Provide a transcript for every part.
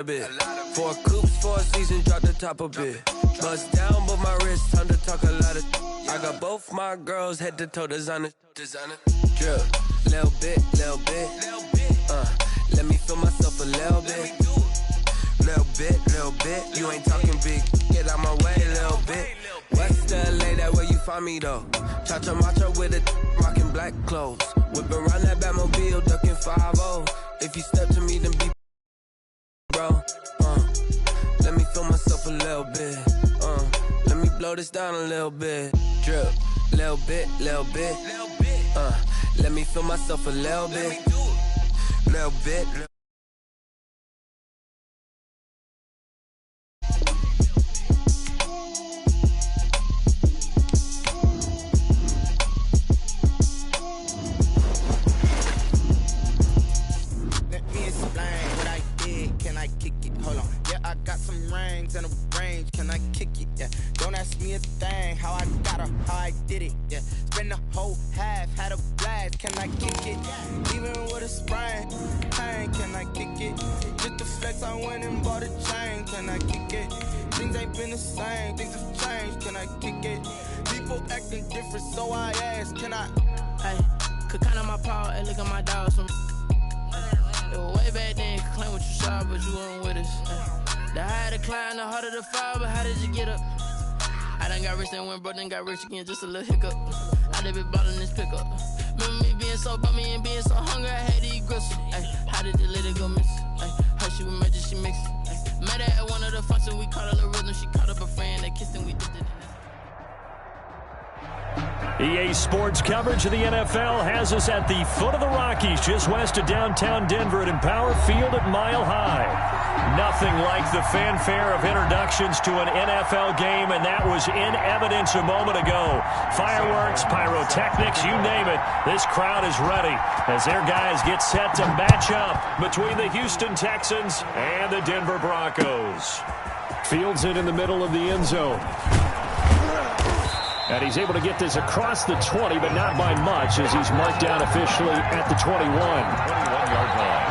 a bit. 4 coops, 4 seasons, drop the top a bit. Bust down, but my wrist, time to talk a lot of. I got both my girls head to toe designer. Drip, little bit. Let me feel myself a little bit. Little bit. You ain't talking big. Get out my way, little bit. West LA, that where you find me though. Cha-cha macho with a rockin' black clothes. Whip around that Batmobile, ducking 5-0. If you step to me, then be bro. Let me feel myself a little bit. Let me blow this down a little bit. Drip, little bit. Let me feel myself a little bit. Little bit. And a range, can I kick it? Yeah, don't ask me a thing. How I got her, how I did it. Yeah, spend the whole half, had a blast. Can I kick it? Even with a sprain, pain, can I kick it? Just the flex, I went and bought a chain. Can I kick it? Things ain't been the same, things have changed. Can I kick it? People acting different, so I ask, can I? Hey, could count on my power, and look at my dogs from. It was way back then, could claim what you saw, but you weren't with us. The higher the climb, the harder the fall, but how did you get up? I done got rich, then went broke, then got rich again, just a little hiccup. I done been ballin' this pickup. Remember me being so bummy and being so hungry, I had to eat gristle. Ay, how did the lady go miss? Ay, her she was magic, she mixed. Ay, met her at one of the functions, we caught her the rhythm, she caught up a friend, they kissed and we did it. EA Sports coverage of the NFL has us at the foot of the Rockies, just west of downtown Denver at Empower Field at Mile High. Nothing like the fanfare of introductions to an NFL game, and that was in evidence a moment ago. Fireworks, pyrotechnics, you name it. This crowd is ready as their guys get set to match up between the Houston Texans and the Denver Broncos. Fields it in the middle of the end zone. And he's able to get this across the 20, but not by much, as he's marked down officially at the 21. 21-yard line.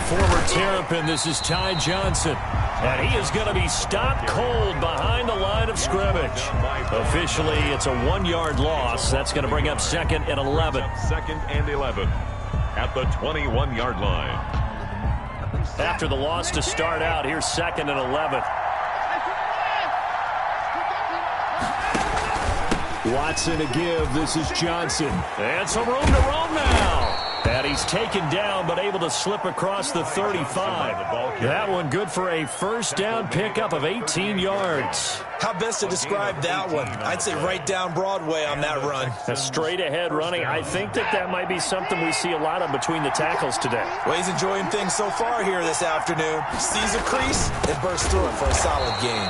Former Terrapin, this is Ty Johnson, and he is going to be stopped cold behind the line of scrimmage. Officially, it's a 1-yard loss. That's going to bring up 2nd and 11. 2nd and 11 at the 21-yard line. After the loss to start out, here's 2nd and 11. Watson to give. This is Johnson. And some room to roam now. And he's taken down, but able to slip across the 35. That one good for a first down pickup of 18 yards. How best to describe that one? I'd say right down Broadway on that run. A straight ahead running. I think that might be something we see a lot of between the tackles today. Well, he's enjoying things so far here this afternoon. Sees a crease and bursts through it for a solid gain.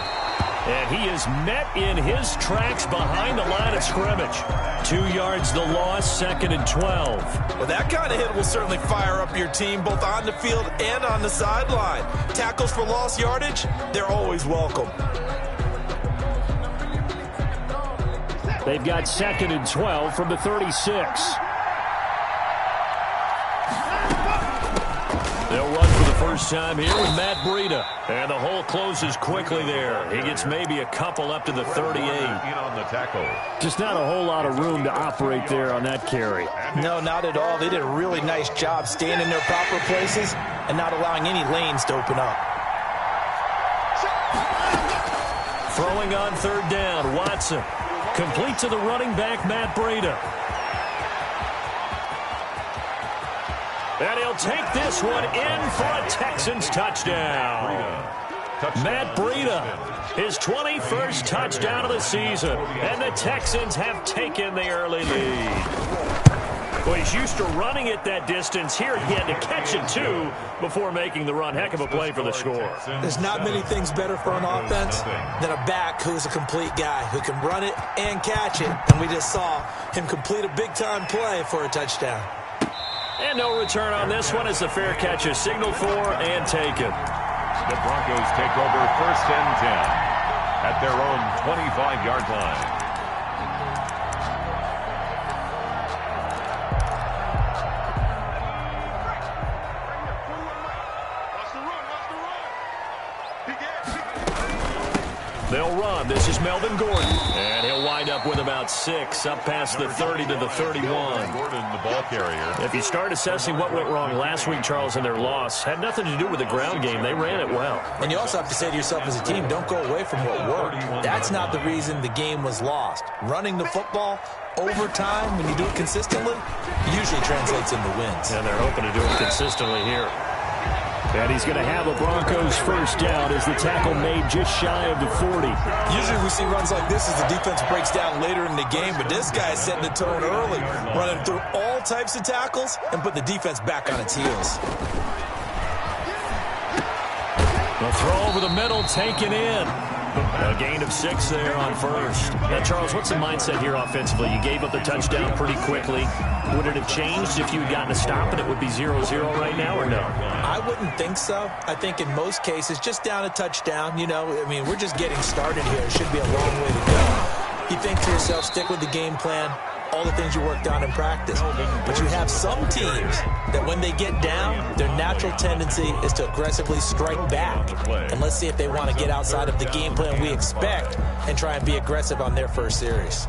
And he is met in his tracks behind the line of scrimmage. 2 yards the loss, 2nd and 12. Well, that kind of hit will certainly fire up your team both on the field and on the sideline. Tackles for lost yardage, they're always welcome. They've got 2nd and 12 from the 36. They'll run for the first time here with Matt Breida. And the hole closes quickly there. He gets maybe a couple up to the 38. On the tackle. Just not a whole lot of room to operate there on that carry. No, not at all. They did a really nice job staying in their proper places and not allowing any lanes to open up. Throwing on 3rd down, Watson. Complete to the running back, Matt Breida. And he'll take this one in for a Texans touchdown. Matt Breida, his 21st touchdown of the season. And the Texans have taken the early lead. Well, he's used to running it that distance. Here he had to catch it, too, before making the run. Heck of a play for the score. There's not many things better for an offense than a back who's a complete guy who can run it and catch it. And we just saw him complete a big-time play for a touchdown. And no return on this one as the fair catch is signaled for and taken. The Broncos take over 1st and 10 at their own 25-yard line. They'll run. This is Melvin Gordon. And he'll wind up with about 6, up past the 30 to the 31. Gordon, the ball carrier. If you start assessing what went wrong last week, Charles, in their loss, had nothing to do with the ground game. They ran it well. And you also have to say to yourself as a team, don't go away from what worked. That's not the reason the game was lost. Running the football over time, when you do it consistently, usually translates into wins. And they're hoping to do it consistently here. And he's going to have a Broncos first down as the tackle made just shy of the 40. Usually we see runs like this as the defense breaks down later in the game, but this guy is setting the tone early, running through all types of tackles and put the defense back on its heels. The throw over the middle, taken in. A gain of 6 there on first. Now, Charles, what's the mindset here offensively? You gave up the touchdown pretty quickly. Would it have changed if you had gotten a stop and it would be 0-0 right now, or no? I wouldn't think so. I think in most cases, just down a touchdown, you know, I mean, we're just getting started here. It should be a long way to go. You think to yourself, stick with the game plan, all the things you worked on in practice. But you have some teams that when they get down, their natural tendency is to aggressively strike back. And let's see if they want to get outside of the game plan we expect and try and be aggressive on their first series.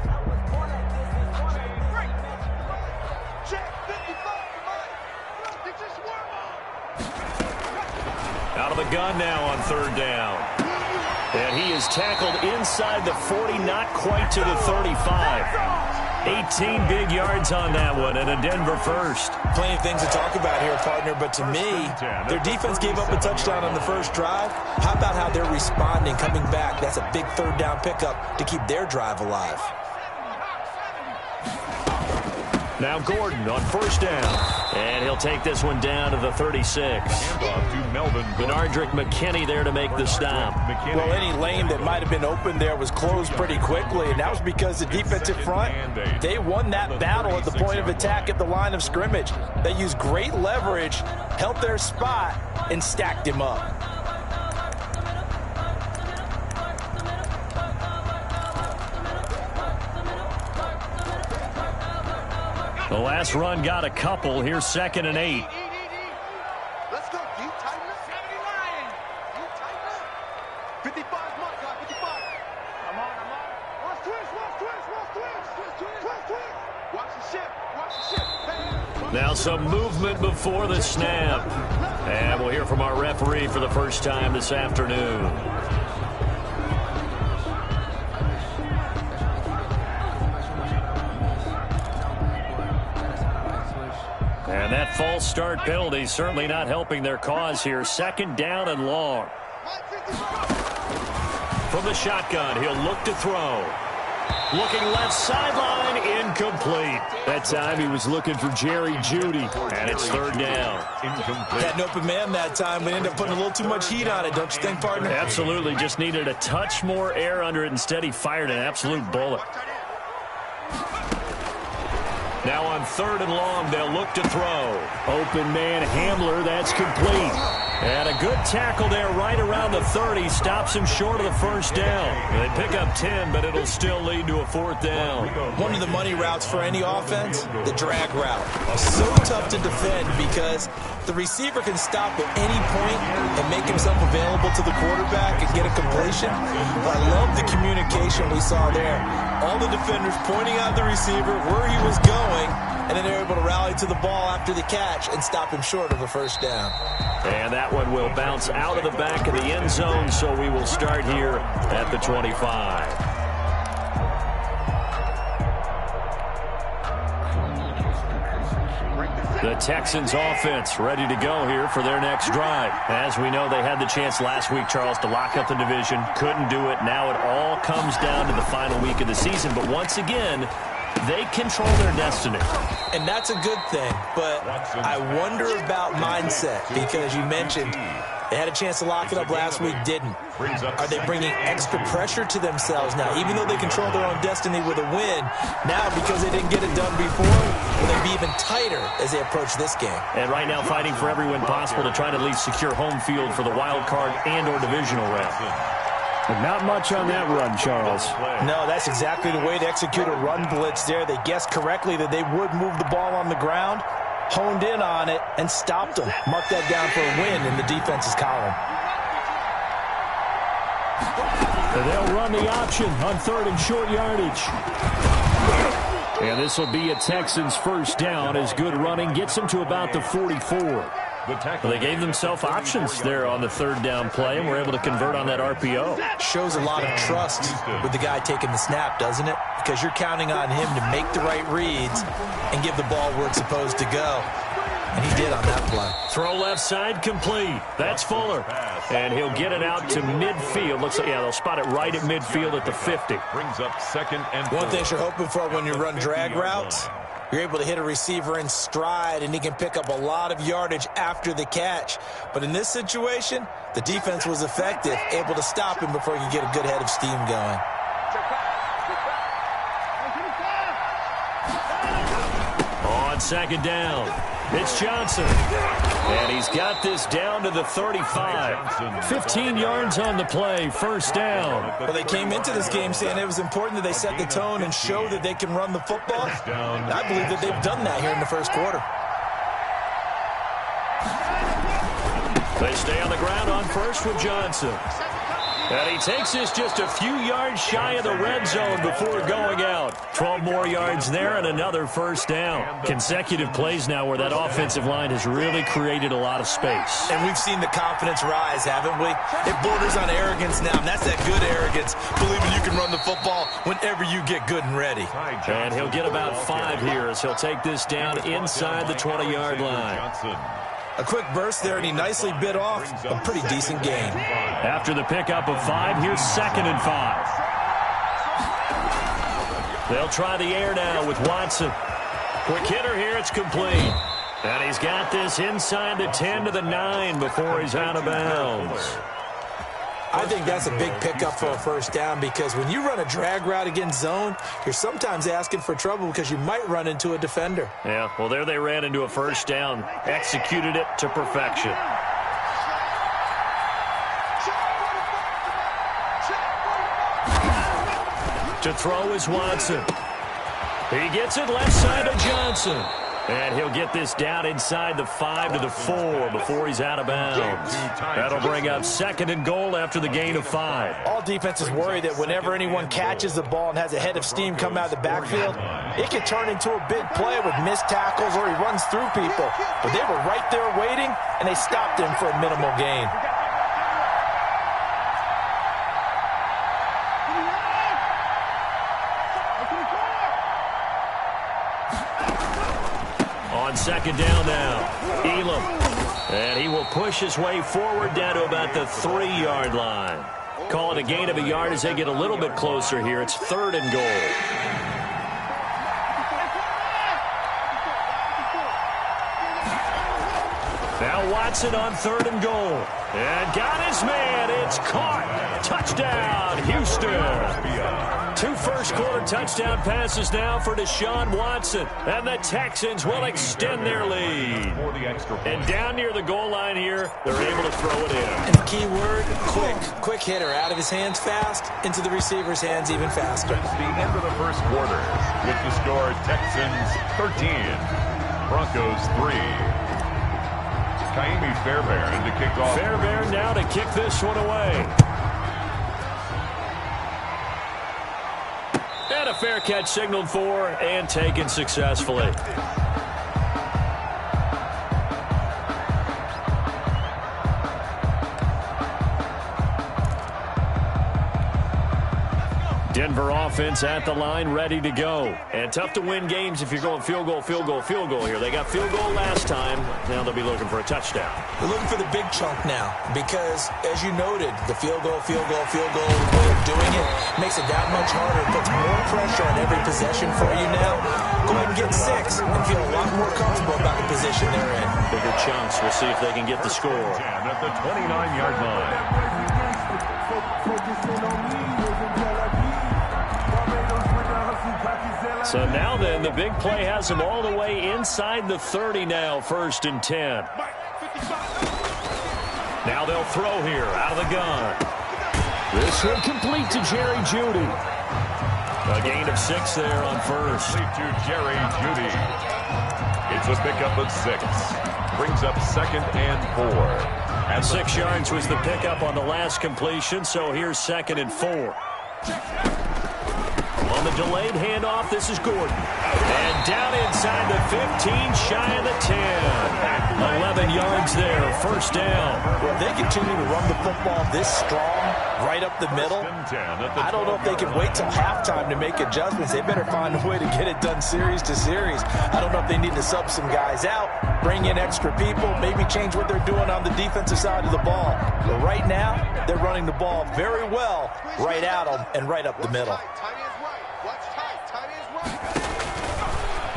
Out of the gun now on 3rd down. And he is tackled inside the 40, not quite to the 35. 18 big yards on that one, and a Denver first. Plenty of things to talk about here, partner, but to me, their defense gave up a touchdown on the first drive. How about how they're responding, coming back? That's a big 3rd down pickup to keep their drive alive. Now Gordon on 1st down, and he'll take this one down to the 36. Handoff to Melvin. Benardrick McKinney there to make the stop. Well, any lane that might have been open there was closed pretty quickly, and that was because the defensive front, they won that battle at the point of attack at the line of scrimmage. They used great leverage, held their spot, and stacked him up. The last run got a couple. Here's 2nd and 8. Let's go. Deep tighten up. 79. Deep tighten up. 55 mark, 55. I'm on. Watch twist. Watch the ship. Now some movement before the snap. And we'll hear from our referee for the first time this afternoon. And that false start penalty certainly not helping their cause here. 2nd down and long. From the shotgun, he'll look to throw. Looking left sideline, incomplete. That time he was looking for Jerry Jeudy, and it's 3rd down. Incomplete. Had an open man that time. We ended up putting a little too much heat on it, don't you think, partner? Absolutely, just needed a touch more air under it. Instead, he fired an absolute bullet. Now on 3rd and long, they'll look to throw. Open man Hamler, that's complete. And a good tackle there right around the 30. Stops him short of the 1st down. They pick up 10, but it'll still lead to a 4th down. One of the money routes for any offense, the drag route. So tough to defend because the receiver can stop at any point and make himself available to the quarterback and get a completion. But I love the communication we saw there. All the defenders pointing out the receiver, where he was going, and then they're able to rally to the ball after the catch and stop him short of a 1st down. And that one will bounce out of the back of the end zone, so we will start here at the 25. The Texans offense ready to go here for their next drive. As we know, they had the chance last week, Charles, to lock up the division. Couldn't do it. Now it all comes down to the final week of the season. But once again, they control their destiny. And that's a good thing, but I wonder about mindset because you mentioned they had a chance to lock it up last week, didn't. Are they bringing extra pressure to themselves now? Even though they control their own destiny with a win, now because they didn't get it done before, will they be even tighter as they approach this game? And right now fighting for every win possible to try to at least secure home field for the wild card and or divisional round. But not much on that run, Charles. No, that's exactly the way to execute a run blitz there. They guessed correctly that they would move the ball on the ground, honed in on it, and stopped them. Mark that down for a win in the defense's column. They'll run the option on 3rd and short yardage. And this will be a Texans first down as good running gets them to about the 44. Well, they gave themselves options there on the 3rd down play and were able to convert on that RPO. Shows a lot of trust with the guy taking the snap, doesn't it? Because you're counting on him to make the right reads and give the ball where it's supposed to go. And he did on that play. Throw left side complete. That's Fuller. And he'll get it out to midfield. Looks like, yeah, they'll spot it right at midfield at the 50. Brings up 2nd and 4. One thing you're hoping for when you run drag routes, you're able to hit a receiver in stride, and he can pick up a lot of yardage after the catch. But in this situation, the defense was effective, able to stop him before he could get a good head of steam going. On 2nd down, it's Johnson. And he's got this down to the 35. 15 yards on the play, first down. Well, they came into this game saying it was important that they set the tone and show that they can run the football. And I believe that they've done that here in the first quarter. They stay on the ground on first with Johnson. And he takes this just a few yards shy of the red zone before going out. 12 more yards there and another first down. Consecutive plays now where that offensive line has really created a lot of space. And we've seen the confidence rise, haven't we? It borders on arrogance now, and that's that good arrogance, believing you can run the football whenever you get good and ready. And he'll get about 5 here as he'll take this down inside the 20-yard line. A quick burst there, and he nicely bit off a pretty decent gain. After the pickup of 5, here's 2nd and 5. They'll try the air now with Watson. Quick hitter here, it's complete. And he's got this inside the 10 to the 9 before he's out of bounds. I think that's a big pickup for a first down because when you run a drag route against zone, you're sometimes asking for trouble because you might run into a defender. Yeah, well, there they ran into a first down, executed it to perfection. To throw is Watson. He gets it left side to Johnson. And he'll get this down inside the 5 to the 4 before he's out of bounds. That'll bring up 2nd and goal after the gain of 5. All defenses worry that whenever anyone catches the ball and has a head of steam come out of the backfield, it can turn into a big play with missed tackles or he runs through people. But they were right there waiting, and they stopped him for a minimal gain. On 2nd down now, Elam. And he will push his way forward down to about the 3-yard line. Call it a gain of a yard as they get a little bit closer here. It's 3rd and goal. Now Watson on 3rd and goal. And got his man. It's caught. Touchdown, Houston. 2 first-quarter touchdown passes now for Deshaun Watson. And the Texans will extend their lead. And down near the goal line here, they're able to throw it in. And the key word, quick. Quick hitter. Out of his hands fast, into the receiver's hands even faster. It's the end of the first quarter with the score Texans 13, Broncos 3. Kaimi Fairbairn to kick off. Fairbairn now to kick this one away. And a fair catch signaled for and taken successfully. Denver offense at the line, ready to go. And tough to win games if you're going field goal, field goal, field goal here. They got field goal last time. Now they'll be looking for a touchdown. They're looking for the big chunk now because, as you noted, the field goal way of doing it makes it that much harder. It puts more pressure on every possession for you now. Go ahead and get 6 and feel a lot more comfortable about the position they're in. Bigger chunks. We'll see if they can get the score. At the 29-yard line. So now then, the big play has them all the way inside the 30 now, 1st and 10. Now they'll throw here out of the gun. This one complete to Jerry Jeudy. A gain of 6 there on first. To Jerry Jeudy. It's a pickup of 6. Brings up 2nd and 4. And 6 yards was the pickup on the last completion, so here's 2nd and 4. On the delayed handoff, this is Gordon. And down inside the 15, shy of the 10. 11 yards there, 1st down. Well, if they continue to run the football this strong, right up the middle, I don't know if they can wait till halftime to make adjustments. They better find a way to get it done series to series. I don't know if they need to sub some guys out, bring in extra people, maybe change what they're doing on the defensive side of the ball. But right now, they're running the ball very well right at them and right up the middle.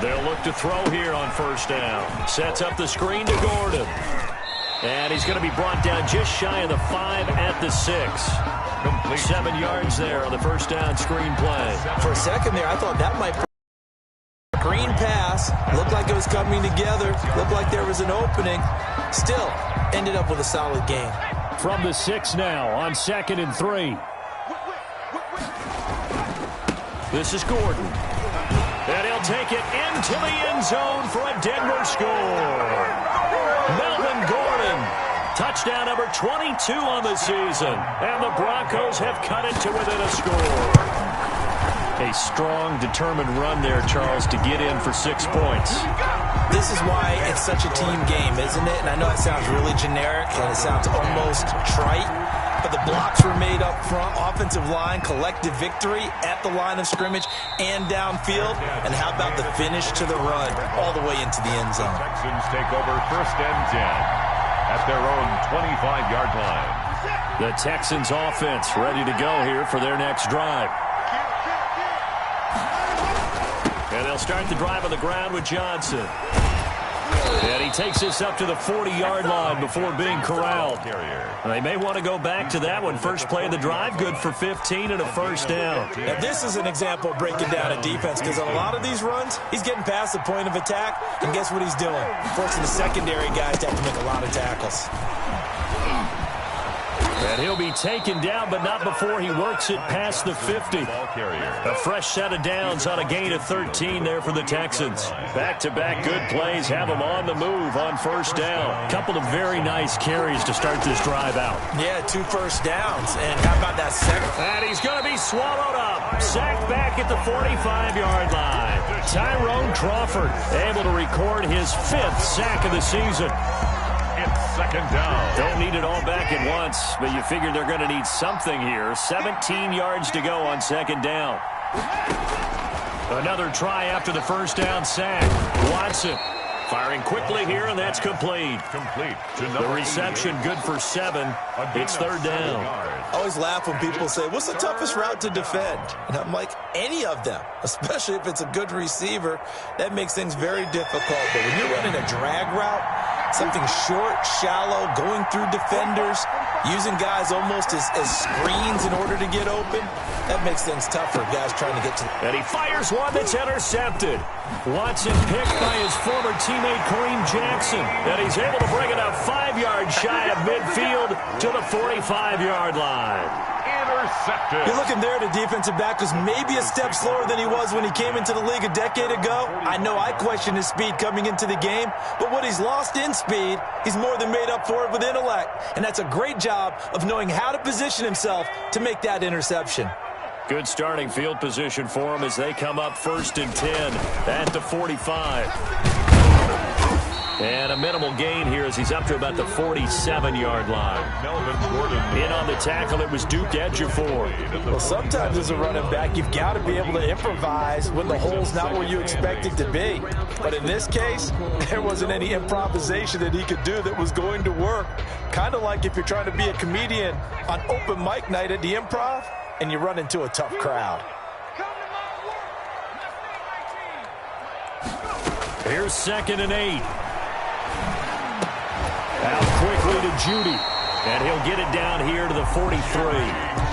They'll look to throw here on 1st down. Sets up the screen to Gordon. And he's going to be brought down just shy of the 5 at the 6. 7 yards there on the 1st down screen play. For a second there, I thought that might be a green pass. Looked like it was coming together. Looked like there was an opening. Still, ended up with a solid gain. From the 6 now on 2nd and 3. This is Gordon. And he'll take it into the end zone for a Denver score. Melvin Gordon, touchdown number 22 on the season. And the Broncos have cut it to within a score. A strong, determined run there, Charles, to get in for 6 points. This is why it's such a team game, isn't it? And I know it sounds really generic and it sounds almost trite, but the blocks were made up front, offensive line, collective victory at the line of scrimmage and downfield. And how about the finish to the run all the way into the end zone? Texans take over 1st and 10 at their own 25-yard line. The Texans offense ready to go here for their next drive. And they'll start the drive on the ground with Johnson. And he takes this up to the 40-yard line before being corralled. They may want to go back to that one. First play of the drive, good for 15 and a 1st down. Now, this is an example of breaking down a defense because on a lot of these runs, he's getting past the point of attack, and guess what he's doing? Forcing the secondary guys to have to make a lot of tackles. And he'll be taken down, but not before he works it past the 50. A fresh set of downs on a gain of 13 there for the Texans. Back-to-back good plays have them on the move on 1st down. Couple of very nice carries to start this drive out. Yeah, 2 first downs. And how about that second? And he's going to be swallowed up. Sacked back at the 45-yard line. Tyrone Crawford able to record his 5th sack of the season. 2nd down. Don't need it all back at once, but you figure they're going to need something here. 17 yards to go on 2nd down. Another try after the 1st down sack. Watson firing quickly here, and that's complete. The reception good for 7. It's 3rd down. I always laugh when people say, what's the toughest route to defend? And I'm like, any of them, especially if it's a good receiver. That makes things very difficult. But when you're running a drag route, something short, shallow, going through defenders, using guys almost as screens in order to get open, that makes things tough for guys trying to get to. And he fires one that's intercepted. Watson picked by his former teammate Kareem Jackson. And he's able to bring it up 5 yards shy of midfield to the 45-yard line. Intercepted. You're looking there, the defensive back was maybe a step slower than he was when he came into the league a decade ago. I know I questioned his speed coming into the game, but what he's lost in speed, he's more than made up for it with intellect. And that's a great job of knowing how to position himself to make that interception. Good starting field position for him as they come up 1st and 10 at the 45. And a minimal gain here as he's up to about the 47-yard line. In on the tackle, it was Duke Ejiofor. Well, sometimes as a running back, you've got to be able to improvise when the hole's not where you expect it to be. But in this case, there wasn't any improvisation that he could do that was going to work. Kind of like if you're trying to be a comedian on open mic night at the Improv and you run into a tough crowd. Here's 2nd and 8. Out quickly to Judy. And he'll get it down here to the 43.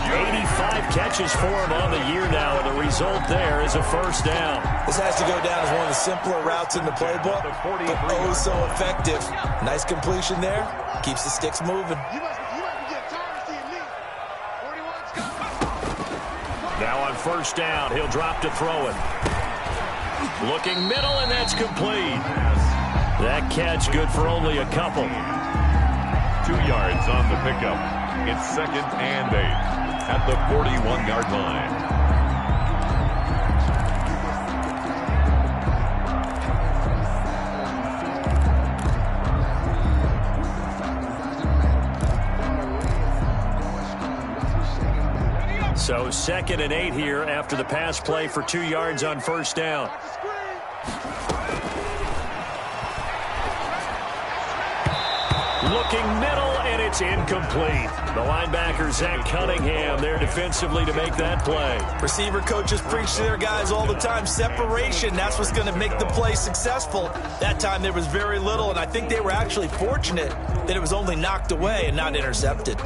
85 catches for him on the year now, and the result there is a first down. This has to go down as one of the simpler routes in the playbook, but oh so effective. Nice completion there. Keeps the sticks moving. Now on first down, he'll drop to throw it. Looking middle, and that's complete. That catch good for only a couple. 2 yards on the pickup. It's 2nd and 8 at the 41-yard line. So 2nd and 8 here after the pass play for 2 yards on first down. Looking middle, and it's incomplete. The linebacker, Zach Cunningham, there defensively to make that play. Receiver coaches preach to their guys all the time. Separation, that's what's going to make the play successful. That time there was very little, and I think they were actually fortunate that it was only knocked away and not intercepted.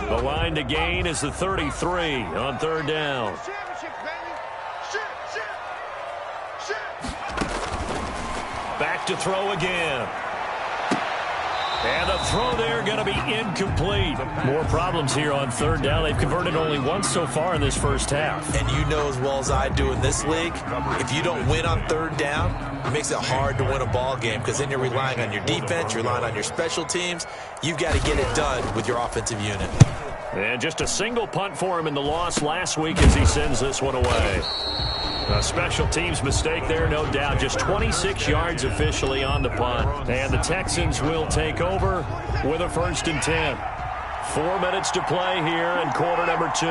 The line to gain is the 33 on third down. Back to throw again. And the throw there going to be incomplete. More problems here on third down. They've converted only once so far in this first half. And you know as well as I do in this league, if you don't win on third down, it makes it hard to win a ball game because then you're relying on your defense, you're relying on your special teams. You've got to get it done with your offensive unit. And just a single punt for him in the loss last week as he sends this one away. A special teams mistake there, no doubt. Just 26 yards officially on the punt. And the Texans will take over with a 1st and 10. 4 minutes to play here in quarter number 2.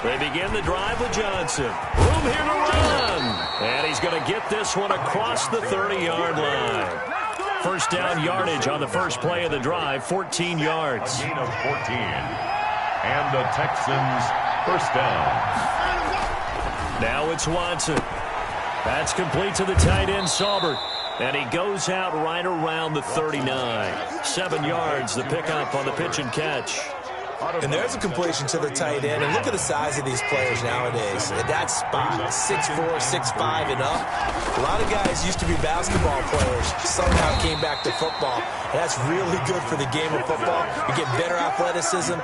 They begin the drive with Johnson. Room here to run. And he's going to get this one across the 30-yard line. First down yardage on the first play of the drive, 14 yards. A gain of 14. And the Texans first down. Now it's Watson. That's complete to the tight end, Saubert. And he goes out right around the 39. 7 yards, the pickup on the pitch and catch. And there's a completion to the tight end. And look at the size of these players nowadays. At that spot, 6'4", 6'5", and up. A lot of guys used to be basketball players, somehow came back to football. And that's really good for the game of football. You get better athleticism,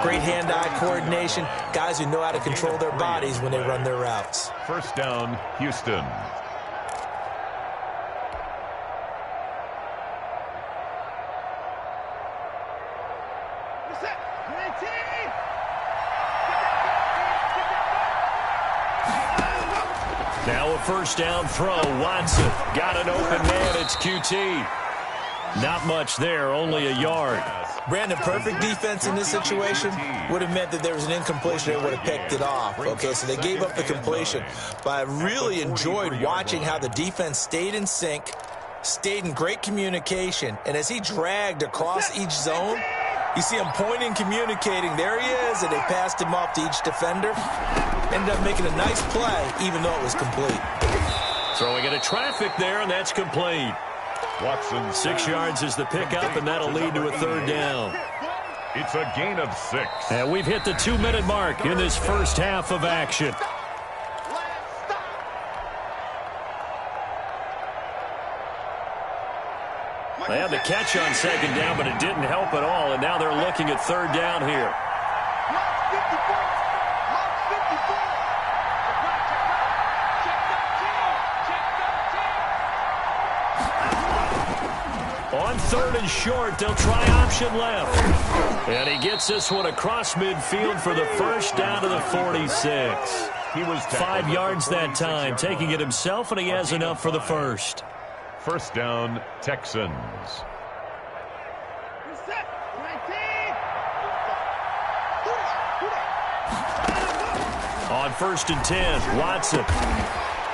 great hand-eye coordination, guys who know how to control their bodies when they run their routes. First down, Houston. Now a first down throw. Watson got an open man. It's QT. Not much there, only a yard. Brandon, perfect defense in this situation would have meant that there was an incompletion. They would have picked it off. Okay, so they gave up the completion. But I really enjoyed watching how the defense stayed in sync, stayed in great communication, and as he dragged across each zone, you see him pointing, communicating. There he is, and they passed him off to each defender. Ended up making a nice play, even though it was complete. Throwing into traffic there, and that's complete. Watson. 6 yards is the pickup, and that'll lead to a third down. It's a gain of 6. And we've hit the 2-minute mark in this first half of action. They had the catch on second down, but it didn't help at all, and now they're looking at third down here. On 3rd and short, they'll try option left. And he gets this one across midfield for the first down to the 46. He was 5 yards that time, taking it himself, and he has enough for the first. First down, Texans. On 1st and 10, Watson.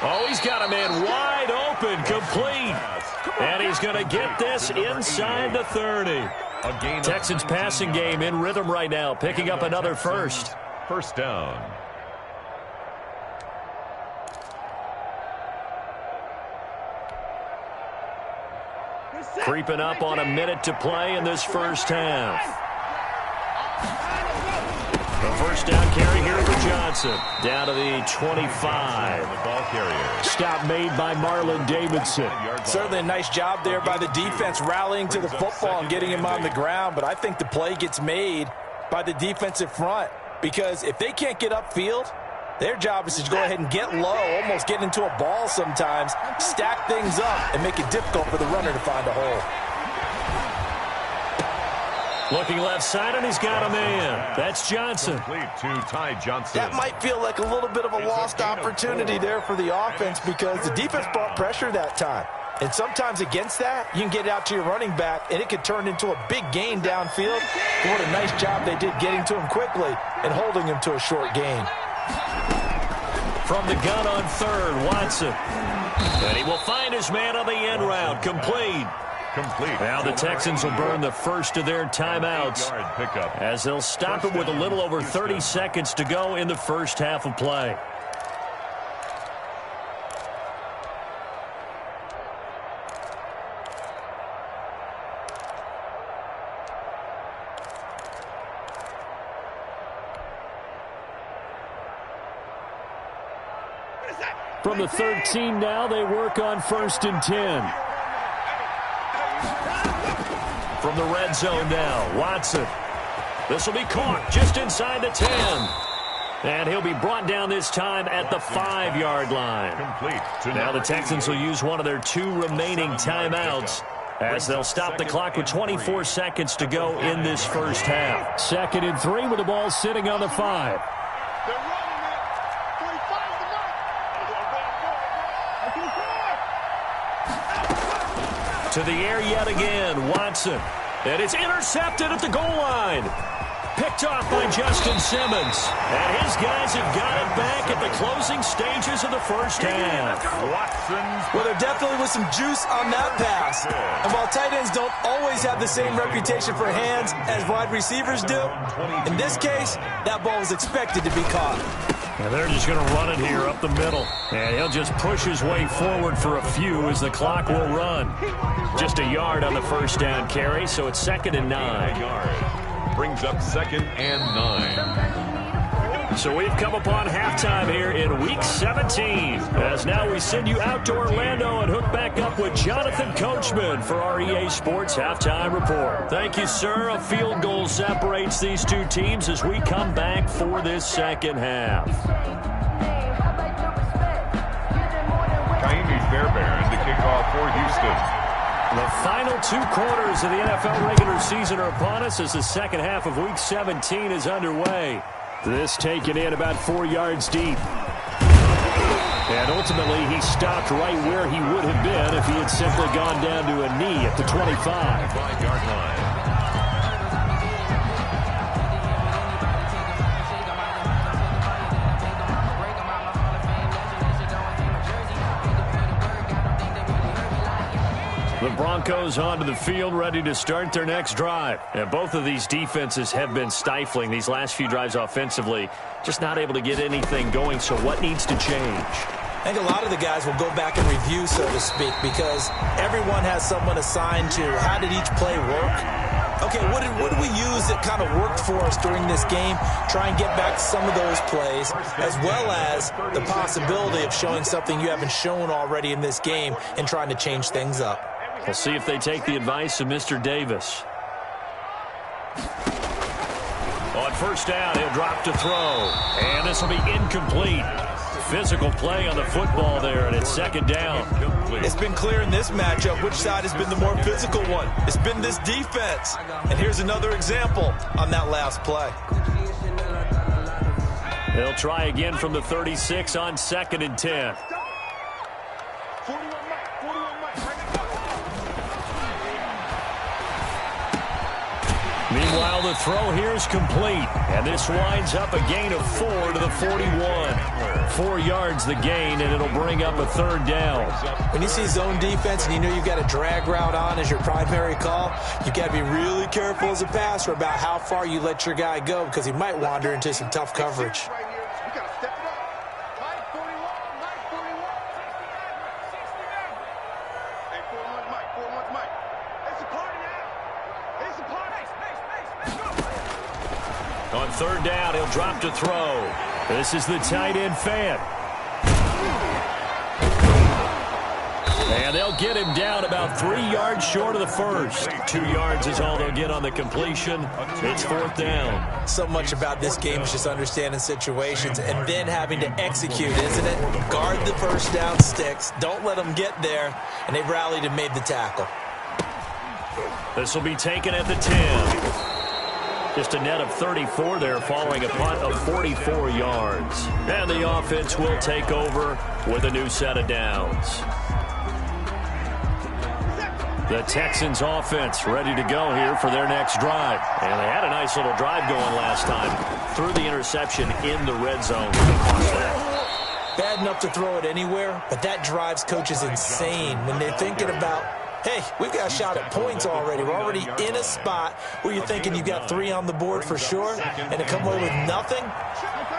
Oh, he's got a man wide open, complete. And he's going to get this inside the 30. Texans passing game in rhythm right now, picking up another first. First down. Creeping up on a minute to play in this first half. The first down carry here for Johnson. Down to the 25. The ball carrier. Stop made by Marlon Davidson. Certainly a nice job there by the defense rallying to the football and getting him on the ground. But I think the play gets made by the defensive front. Because if they can't get upfield, their job is to go ahead and get low, almost get into a ball sometimes, stack things up, and make it difficult for the runner to find a hole. Looking left side, and he's got a man. That's Johnson. Complete to Ty Johnson. That might feel like a little bit of a lost opportunity there for the offense because the defense brought pressure that time. And sometimes against that, you can get it out to your running back, and it could turn into a big gain downfield. But what a nice job they did getting to him quickly and holding him to a short gain. From the gun on 3rd, Watson. And he will find his man on the end route. Complete. Now the Texans will burn the first of their timeouts as they'll stop it with a little over 30 seconds to go in the first half of play. From the 13 now, they work on 1st and 10. From the red zone now, Watson. This will be caught just inside the 10. And he'll be brought down this time at the 5-yard line. Now the Texans will use one of their 2 remaining timeouts as they'll stop the clock with 24 seconds to go in this first half. 2nd and 3 with the ball sitting on the 5. To the air yet again, Watson. And it's intercepted at the goal line. Picked off by Justin Simmons. And his guys have got it back at the closing stages of the first half. Well, there definitely was some juice on that pass. And while tight ends don't always have the same reputation for hands as wide receivers do, in this case, that ball was expected to be caught. And they're just going to run it here up the middle. And he'll just push his way forward for a few as the clock will run. Just a yard on the first down carry, so it's 2nd and 9. Brings up 2nd and 9. So we've come upon halftime here in Week 17. As now we send you out to Orlando and hook back up with Jonathan Coachman for our EA Sports Halftime Report. Thank you, sir. A field goal separates these 2 teams as we come back for this second half. Kaimi Fairbairn to kick off for Houston. The final 2 quarters of the NFL regular season are upon us as the second half of Week 17 is underway. This taken in about 4 yards deep. And ultimately, he stopped right where he would have been if he had simply gone down to a knee at the 25. 5-yard line. The Broncos onto the field, ready to start their next drive. And both of these defenses have been stifling these last few drives offensively. Just not able to get anything going, so what needs to change? I think a lot of the guys will go back and review, so to speak, because everyone has someone assigned to how did each play work. Okay, what did we use that kind of worked for us during this game? Try and get back to some of those plays, as well as the possibility of showing something you haven't shown already in this game and trying to change things up. We'll see if they take the advice of Mr. Davis. On first down, he'll drop to throw. And this will be incomplete. Physical play on the football there, and it's 2nd down. It's been clear in this matchup which side has been the more physical one. It's been this defense. And here's another example on that last play. They'll try again from the 36 on 2nd and 10. Meanwhile, the throw here is complete, and this winds up a gain of 4 to the 41. 4 yards the gain, and it'll bring up a 3rd down. When you see zone defense and you know you've got a drag route on as your primary call, you've got to be really careful as a passer about how far you let your guy go because he might wander into some tough coverage. On 3rd down, he'll drop to throw. This is the tight end fan. And they'll get him down about 3 yards short of the first. 2 yards is all they'll get on the completion. It's 4th down. So much about this game is just understanding situations and then having to execute, isn't it? Guard the first down sticks. Don't let them get there. And they rallied and made the tackle. This will be taken at the 10. Just a net of 34 there following a punt of 44 yards. And the offense will take over with a new set of downs. The Texans offense ready to go here for their next drive. And they had a nice little drive going last time. Threw the interception in the red zone. Bad enough to throw it anywhere, but that drives coaches insane when they're thinking about, hey, we've got a shot at points already. We're already in a spot where you're thinking you've got 3 on the board for sure, and to come away with nothing,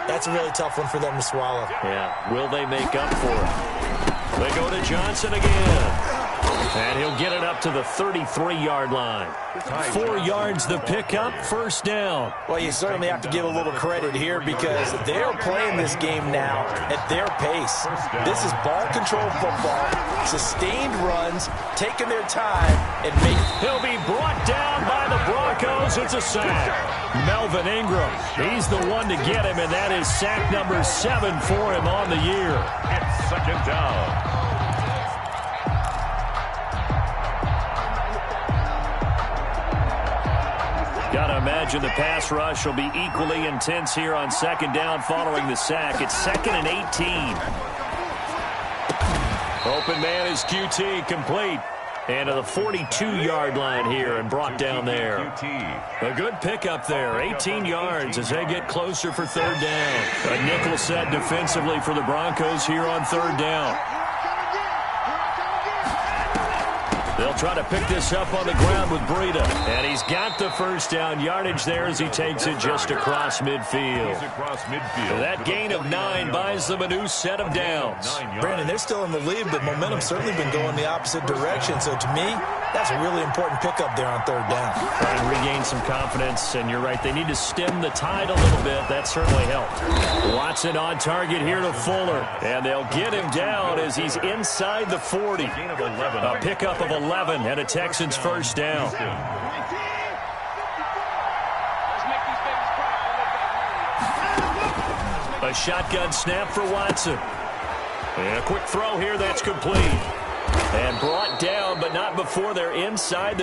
that's a really tough one for them to swallow. Yeah, will they make up for it? They go to Johnson again. And he'll get it up to the 33-yard line. 4 yards the pickup, 1st down. Well, you certainly have to give a little credit here because they're playing this game now at their pace. This is ball control football, sustained runs, taking their time, and He'll be brought down by the Broncos. It's a sack. Melvin Ingram, he's the one to get him, and that is sack number 7 for him on the year. It's 2nd down. Got to imagine the pass rush will be equally intense here on 2nd down following the sack. It's 2nd and 18. Open man is QT, complete. And to the 42-yard line here and brought down there. A good pickup there, 18 yards as they get closer for 3rd down. A nickel set defensively for the Broncos here on 3rd down. They'll try to pick this up on the ground with Breida. And he's got the 1st down yardage there as he takes it just across midfield. That gain of 9 buys them a new set of downs. Brandon, they're still in the lead, but momentum's certainly been going the opposite direction. So to me, that's a really important pickup there on 3rd down. Trying to regain some confidence, and you're right, they need to stem the tide a little bit. That certainly helped. Watson on target here to Fuller. And they'll get him down as he's inside the 40. A pickup of 11 and a Texans 1st down. A shotgun snap for Watson. And a quick throw here that's complete. And brought down, but not before they're inside the